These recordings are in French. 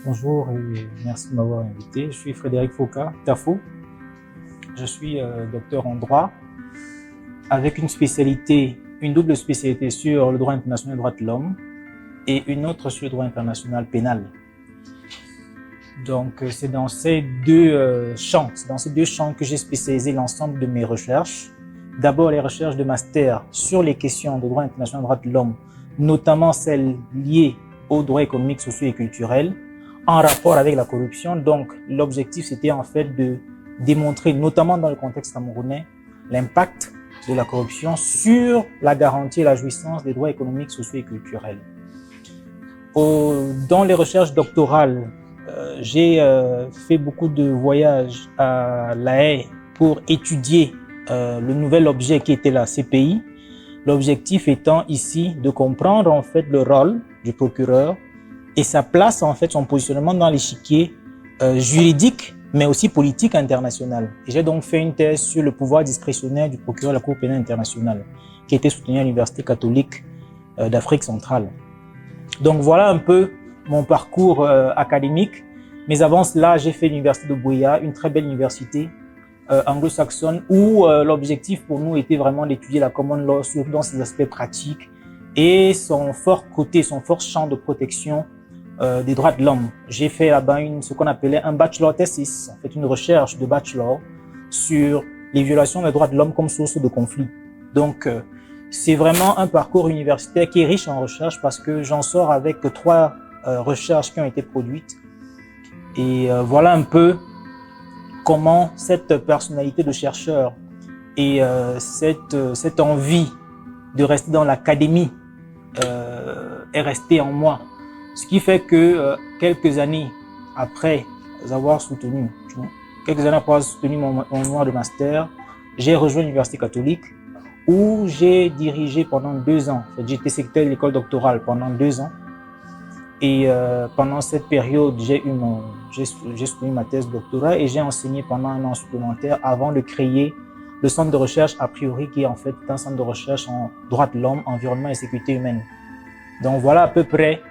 Bonjour et merci de m'avoir invité. Je suis Frédéric Foucault, Tafo. Je suis docteur en droit avec une double spécialité sur le droit international et le droit de l'homme et une autre sur le droit international pénal. Donc c'est dans ces deux champs que j'ai spécialisé l'ensemble de mes recherches. D'abord les recherches de master sur les questions de droit international et de droit de l'homme, notamment celles liées au droit économique, social et culturel, en rapport avec la corruption. Donc, l'objectif, c'était en fait de démontrer, notamment dans le contexte camerounais, l'impact de la corruption sur la garantie et la jouissance des droits économiques, sociaux et culturels. Dans les recherches doctorales, j'ai fait beaucoup de voyages à La Haye pour étudier le nouvel objet qui était la CPI. L'objectif étant ici de comprendre en fait le rôle du procureur et sa place, en fait, son positionnement dans l'échiquier juridique, mais aussi politique international. Et j'ai donc fait une thèse sur le pouvoir discrétionnaire du procureur de la Cour pénale internationale, qui a été soutenue à l'Université catholique d'Afrique centrale. Donc voilà un peu mon parcours académique. Mais avant cela, j'ai fait l'Université de Buea, une très belle université anglo-saxonne, où l'objectif pour nous était vraiment d'étudier la common law, surtout dans ses aspects pratiques, et son fort côté, son fort champ de protection des droits de l'homme. J'ai fait là-bas ce qu'on appelait un bachelor thesis, en fait une recherche de bachelor sur les violations des droits de l'homme comme source de conflit. Donc c'est vraiment un parcours universitaire qui est riche en recherche parce que j'en sors avec 3 recherches qui ont été produites. Et voilà un peu comment cette personnalité de chercheur et cette envie de rester dans l'académie est restée en moi. Ce qui fait que quelques années après avoir soutenu mon mémoire de master, j'ai rejoint l'Université catholique où j'ai dirigé pendant 2 ans. En fait, j'étais secrétaire de l'école doctorale pendant 2 ans. Et pendant cette période, j'ai soutenu ma thèse doctorale et j'ai enseigné pendant 1 an supplémentaire avant de créer le centre de recherche a priori qui est en fait un centre de recherche en droits de l'homme, environnement et sécurité humaine. Donc voilà à peu près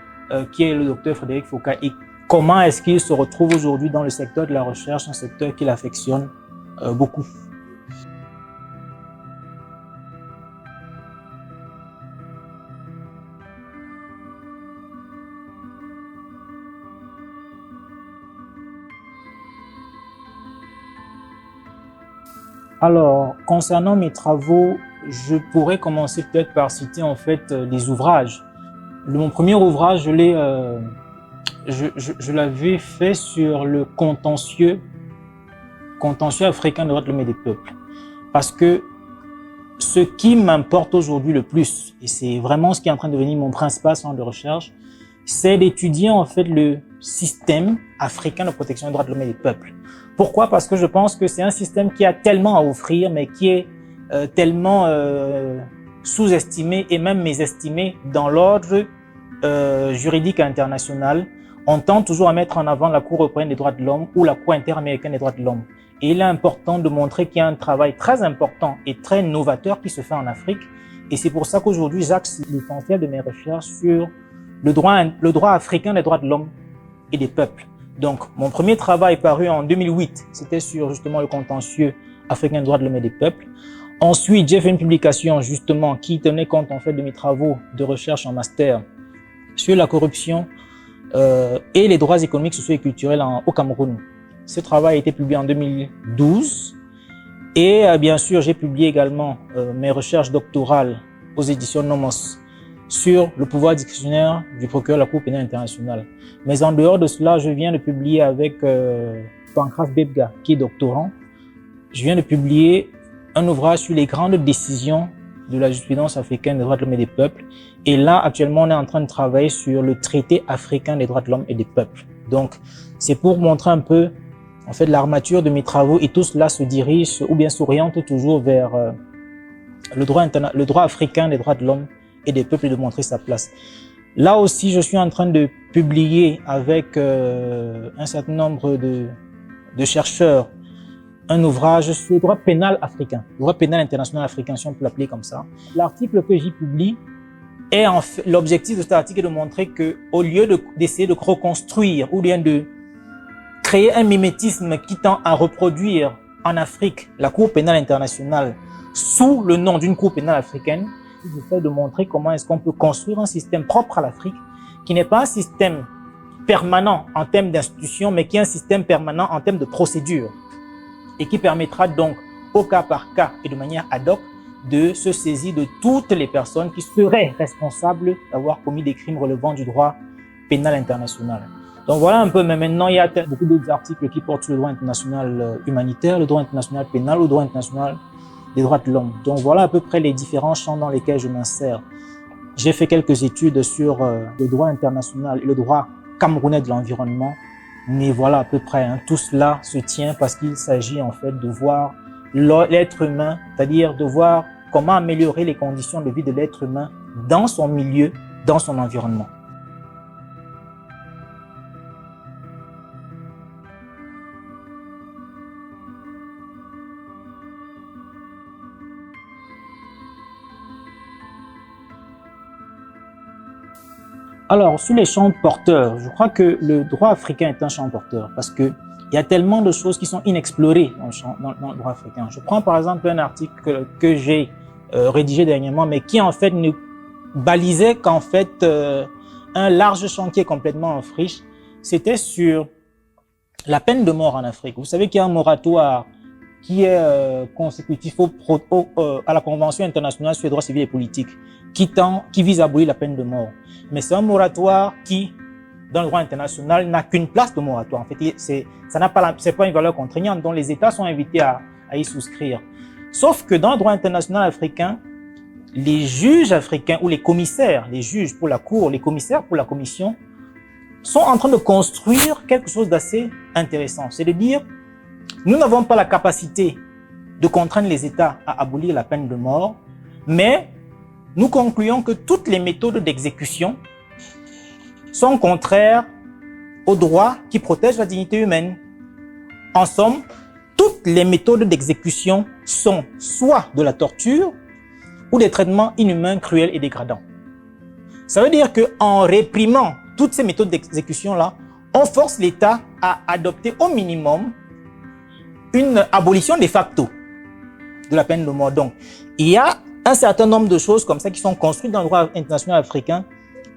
qui est le docteur Frédéric Foucault et comment est-ce qu'il se retrouve aujourd'hui dans le secteur de la recherche, un secteur qu'il affectionne beaucoup. Alors, concernant mes travaux, je pourrais commencer peut-être par citer en fait les ouvrages. Mon premier ouvrage, je l'avais fait sur le contentieux africain des droits de l'homme et des peuples. Parce que ce qui m'importe aujourd'hui le plus, et c'est vraiment ce qui est en train de devenir mon principal centre de recherche, c'est d'étudier en fait le système africain de protection des droits de l'homme et des peuples. Pourquoi? Parce que je pense que c'est un système qui a tellement à offrir, mais qui est tellement sous-estimé et même mésestimé dans l'ordre juridique international. On tend toujours à mettre en avant la Cour européenne des droits de l'homme ou la Cour interaméricaine des droits de l'homme. Et il est important de montrer qu'il y a un travail très important et très novateur qui se fait en Afrique. Et c'est pour ça qu'aujourd'hui, j'axe l'essentiel de mes recherches sur le droit africain des droits de l'homme et des peuples. Donc, mon premier travail paru en 2008, c'était sur justement le contentieux africain des droits de l'homme et des peuples. Ensuite, j'ai fait une publication justement qui tenait compte en fait de mes travaux de recherche en master sur la corruption et les droits économiques, sociaux et culturels au Cameroun. Ce travail a été publié en 2012 et bien sûr, j'ai publié également mes recherches doctorales aux éditions Nomos sur le pouvoir discrétionnaire du procureur de la Cour pénale internationale. Mais en dehors de cela, je viens de publier avec Pancras Bebga, qui est doctorant. Je viens de publier un ouvrage sur les grandes décisions de la jurisprudence africaine des droits de l'homme et des peuples. Et là, actuellement, on est en train de travailler sur le traité africain des droits de l'homme et des peuples. Donc, c'est pour montrer un peu, en fait, l'armature de mes travaux et tout cela se dirige ou bien s'oriente toujours vers le droit africain des droits de l'homme et des peuples et de montrer sa place. Là aussi, je suis en train de publier avec un certain nombre de chercheurs un ouvrage sur le droit pénal africain, le droit pénal international africain, si on peut l'appeler comme ça. L'article que j'y publie Et l'objectif de cet article est de montrer que, au lieu d'essayer de reconstruire ou bien de créer un mimétisme qui tend à reproduire en Afrique la Cour pénale internationale sous le nom d'une Cour pénale africaine, il essaie de montrer comment est-ce qu'on peut construire un système propre à l'Afrique, qui n'est pas un système permanent en termes d'institutions, mais qui est un système permanent en termes de procédures, et qui permettra donc, au cas par cas et de manière ad hoc, de se saisir de toutes les personnes qui seraient responsables d'avoir commis des crimes relevant du droit pénal international. Donc voilà un peu, mais maintenant il y a beaucoup d'autres articles qui portent sur le droit international humanitaire, le droit international pénal, le droit international des droits de l'homme. Donc voilà à peu près les différents champs dans lesquels je m'insère. J'ai fait quelques études sur le droit international et le droit camerounais de l'environnement, mais voilà à peu près, hein, tout cela se tient parce qu'il s'agit en fait de voir l'être humain, c'est-à-dire de voir comment améliorer les conditions de vie de l'être humain dans son milieu, dans son environnement. Alors, sur les champs porteurs, je crois que le droit africain est un champ porteur parce que il y a tellement de choses qui sont inexplorées dans le droit africain. Je prends par exemple un article que j'ai rédigé dernièrement, mais qui en fait ne balisait qu'en fait un large champ qui est complètement en friche. C'était sur la peine de mort en Afrique. Vous savez qu'il y a un moratoire qui est consécutif à la Convention internationale sur les droits civils et politiques, qui vise à abolir la peine de mort. Mais c'est un moratoire qui, dans le droit international, n'a qu'une place de moratoire. En fait, c'est pas une valeur contraignante dont les États sont invités à y souscrire. Sauf que dans le droit international africain, les juges africains ou les commissaires, les juges pour la Cour, les commissaires pour la Commission, sont en train de construire quelque chose d'assez intéressant. C'est de dire, nous n'avons pas la capacité de contraindre les États à abolir la peine de mort, mais nous concluons que toutes les méthodes d'exécution sont contraires aux droits qui protègent la dignité humaine. En somme, toutes les méthodes d'exécution sont soit de la torture ou des traitements inhumains, cruels et dégradants. Ça veut dire qu'en réprimant toutes ces méthodes d'exécution-là, on force l'État à adopter au minimum une abolition de facto de la peine de mort. Donc, il y a un certain nombre de choses comme ça qui sont construites dans le droit international africain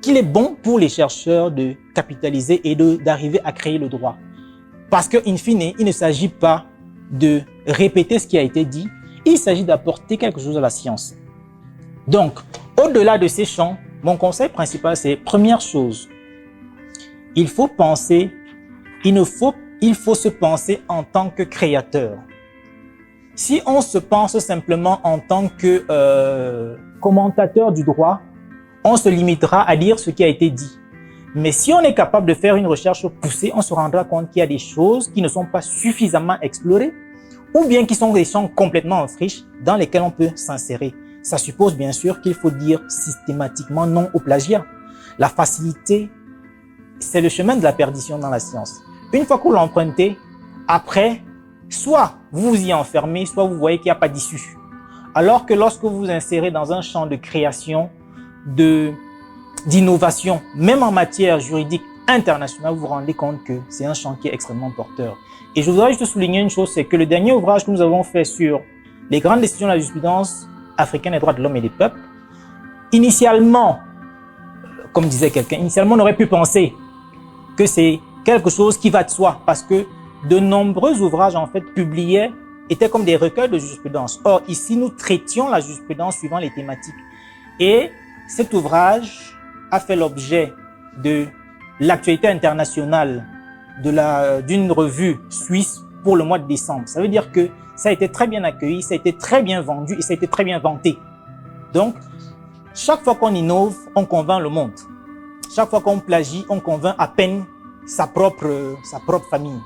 qu'il est bon pour les chercheurs de capitaliser et d'arriver à créer le droit. Parce qu'in fine, il ne s'agit pas de répéter ce qui a été dit, il s'agit d'apporter quelque chose à la science. Donc, au-delà de ces champs, mon conseil principal, c'est première chose, il faut se penser en tant que créateur. Si on se pense simplement en tant que commentateur du droit, on se limitera à dire ce qui a été dit. Mais si on est capable de faire une recherche poussée, on se rendra compte qu'il y a des choses qui ne sont pas suffisamment explorées ou bien qui sont des champs complètement en friche dans lesquels on peut s'insérer. Ça suppose bien sûr qu'il faut dire systématiquement non au plagiat. La facilité, c'est le chemin de la perdition dans la science. Une fois que vous l'empruntez, après, soit vous vous y enfermez, soit vous voyez qu'il n'y a pas d'issue. Alors que lorsque vous vous insérez dans un champ de création, d'innovation, même en matière juridique internationale, vous vous rendez compte que c'est un champ qui est extrêmement porteur. Et je voudrais juste souligner une chose, c'est que le dernier ouvrage que nous avons fait sur les grandes décisions de la jurisprudence africaine des droits de l'homme et des peuples, initialement, comme disait quelqu'un, initialement on aurait pu penser que c'est quelque chose qui va de soi, parce que de nombreux ouvrages en fait publiés étaient comme des recueils de jurisprudence. Or, ici, nous traitions la jurisprudence suivant les thématiques. Et cet ouvrage a fait l'objet de l'actualité internationale d'une revue suisse pour le mois de décembre. Ça veut dire que ça a été très bien accueilli, ça a été très bien vendu et ça a été très bien vanté. Donc, chaque fois qu'on innove, on convainc le monde. Chaque fois qu'on plagie, on convainc à peine sa propre famille.